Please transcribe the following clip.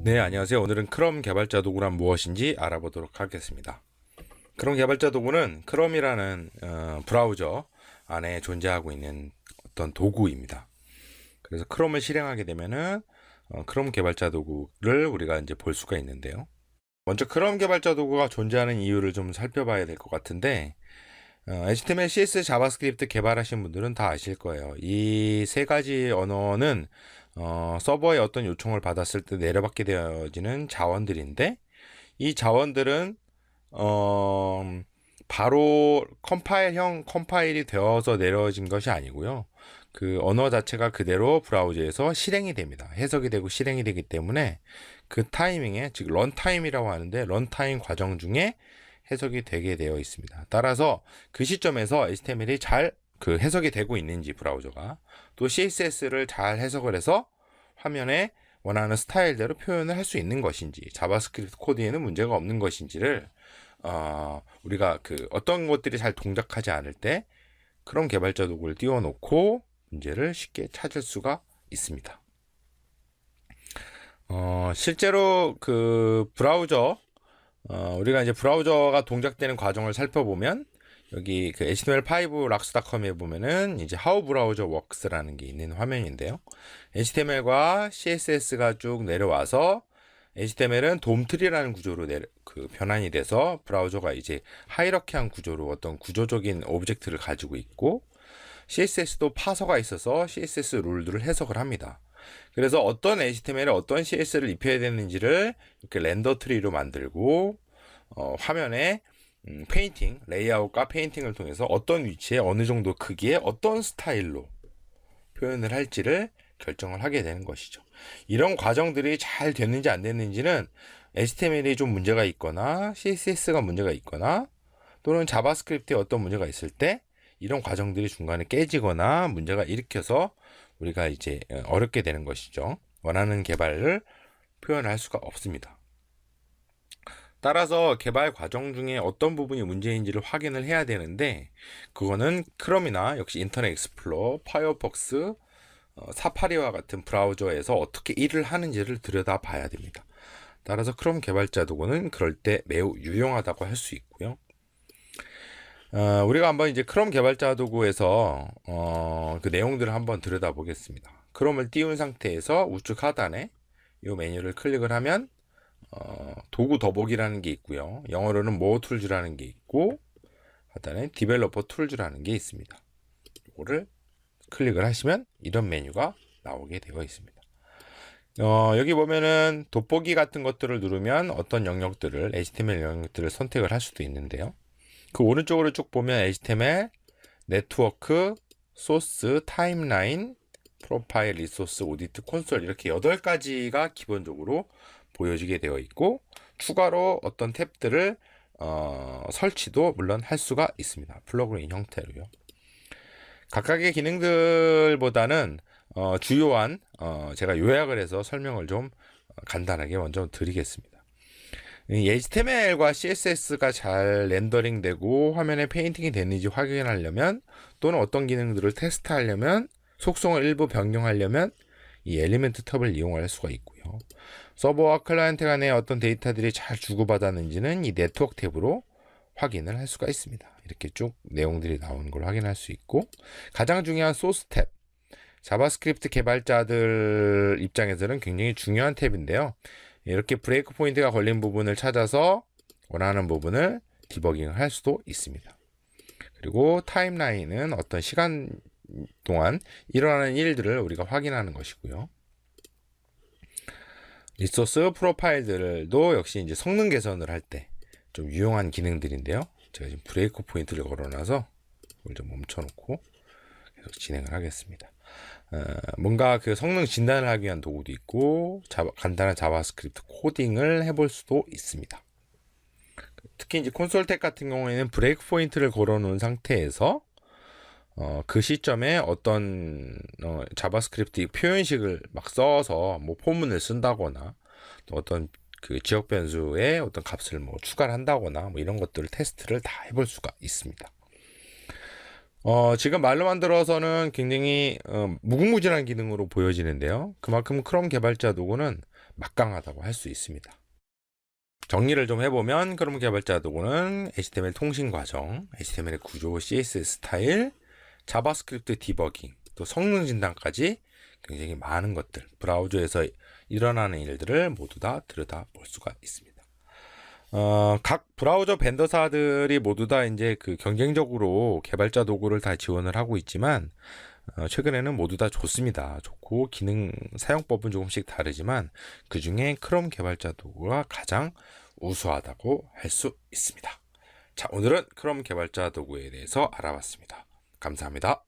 네, 안녕하세요. 오늘은 크롬 개발자 도구란 무엇인지 알아보도록 하겠습니다. 크롬 개발자 도구는 크롬이라는 브라우저 안에 존재하고 있는 어떤 도구입니다. 그래서 크롬을 실행하게 되면은 크롬 개발자 도구를 우리가 이제 볼 수가 있는데요. 먼저 크롬 개발자 도구가 존재하는 이유를 좀 살펴봐야 될 것 같은데, HTML, CSS, 자바스크립트 개발하신 분들은 다 아실 거예요. 이 세 가지 언어는 서버에 어떤 요청을 받았을 때 내려받게 되어지는 자원들인데, 이 자원들은 바로 컴파일이 되어서 내려진 것이 아니고요. 그 언어 자체가 그대로 브라우저에서 실행이 됩니다. 해석이 되고 실행이 되기 때문에 그 타이밍에, 즉 런타임이라고 하는데, 런타임 과정 중에 해석이 되게 되어 있습니다. 따라서 그 시점에서 HTML이 잘 해석이 되고 있는지, 브라우저가 또 CSS를 잘 해석을 해서 화면에 원하는 스타일대로 표현을 할 수 있는 것인지, 자바스크립트 코드에는 문제가 없는 것인지를 우리가 어떤 것들이 잘 동작하지 않을 때 크롬 개발자 도구를 띄워놓고 문제를 쉽게 찾을 수가 있습니다. 실제로 브라우저, 우리가 이제 브라우저가 동작되는 과정을 살펴보면, 여기 HTML5 락스.com에 보면은 이제 How Browser Works라는 게 있는 화면인데요. HTML과 CSS가 쭉 내려와서, HTML은 돔트리라는 구조로 변환이 돼서 브라우저가 이제 하이러키한 구조로 어떤 구조적인 오브젝트를 가지고 있고, CSS도 파서가 있어서 CSS 룰들을 해석을 합니다. 그래서 어떤 HTML에 어떤 CSS를 입혀야 되는지를 이렇게 렌더 트리로 만들고, 화면에 페인팅, 레이아웃과 페인팅을 통해서 어떤 위치에 어느 정도 크기에 어떤 스타일로 표현을 할지를 결정을 하게 되는 것이죠. 이런 과정들이 잘 됐는지 안 됐는지는 HTML이 좀 문제가 있거나 CSS가 문제가 있거나 또는 자바스크립트에 어떤 문제가 있을 때 이런 과정들이 중간에 깨지거나 문제가 일으켜서 우리가 이제 어렵게 되는 것이죠. 원하는 개발을 표현할 수가 없습니다. 따라서 개발 과정 중에 어떤 부분이 문제인지를 확인을 해야 되는데, 그거는 크롬이나 역시 인터넷 익스플로러, 파이어폭스, 사파리와 같은 브라우저에서 어떻게 일을 하는지를 들여다 봐야 됩니다. 따라서 크롬 개발자 도구는 그럴 때 매우 유용하다고 할 수 있고요. 우리가 한번 이제 크롬 개발자 도구에서 그 내용들을 한번 들여다 보겠습니다. 크롬을 띄운 상태에서 우측 하단에 이 메뉴를 클릭을 하면 도구 더보기라는 게 있고요. 영어로는 More Tools라는 게 있고, 하단에 Developer Tools라는 게 있습니다. 이거를 클릭을 하시면 이런 메뉴가 나오게 되어 있습니다. 여기 보면은 돋보기 같은 것들을 누르면 어떤 영역들을, HTML 영역들을 선택을 할 수도 있는데요. 그 오른쪽으로 쭉 보면 HTML, 네트워크, 소스, 타임라인, 프로파일, 리소스, 오디트, 콘솔, 이렇게 8가지가 기본적으로 보여지게 되어 있고, 추가로 어떤 탭들을 설치도 물론 할 수가 있습니다. 플러그인 형태로요. 각각의 기능들보다는 주요한 제가 요약을 해서 설명을 좀 간단하게 먼저 드리겠습니다. 이 HTML과 CSS가 잘 렌더링 되고 화면에 페인팅이 됐는지 확인하려면, 또는 어떤 기능들을 테스트하려면, 속성을 일부 변경하려면 이 엘리멘트 탭을 이용할 수가 있고요. 서버와 클라이언트 간의 어떤 데이터들이 잘 주고받았는지는 이 네트워크 탭으로 확인을 할 수가 있습니다. 이렇게 쭉 내용들이 나오는 걸 확인할 수 있고, 가장 중요한 소스 탭, 자바스크립트 개발자들 입장에서는 굉장히 중요한 탭인데요. 이렇게 브레이크 포인트가 걸린 부분을 찾아서 원하는 부분을 디버깅을 할 수도 있습니다. 그리고 타임라인은 어떤 시간 동안 일어나는 일들을 우리가 확인하는 것이고요. 리소스 프로파일들도 역시 이제 성능 개선을 할 때 좀 유용한 기능들인데요. 제가 지금 브레이크 포인트를 걸어놔서 이걸 좀 멈춰놓고 계속 진행을 하겠습니다. 뭔가 성능 진단을 하기 위한 도구도 있고, 간단한 자바스크립트 코딩을 해볼 수도 있습니다. 특히 이제 콘솔 탭 같은 경우에는 브레이크 포인트를 걸어놓은 상태에서 그 시점에 어떤 자바스크립트 표현식을 막 써서 뭐 포문을 쓴다거나, 또 어떤 지역 변수에 어떤 값을 뭐 추가를 한다거나, 뭐 이런 것들을 테스트를 다 해볼 수가 있습니다. 지금 말로만 들어서는 굉장히 무궁무진한 기능으로 보여지는데요. 그만큼 크롬 개발자 도구는 막강하다고 할 수 있습니다. 정리를 좀 해보면 크롬 개발자 도구는 HTML 통신 과정, HTML의 구조, CSS 스타일, 자바스크립트 디버깅, 또 성능 진단까지 굉장히 많은 것들, 브라우저에서 일어나는 일들을 모두 다 들여다볼 수가 있습니다. 각 브라우저 벤더사들이 모두 다 이제 그 경쟁적으로 개발자 도구를 다 지원을 하고 있지만 최근에는 모두 다 좋습니다. 좋고 기능 사용법은 조금씩 다르지만 그 중에 크롬 개발자 도구가 가장 우수하다고 할 수 있습니다. 자, 오늘은 크롬 개발자 도구에 대해서 알아봤습니다. 감사합니다.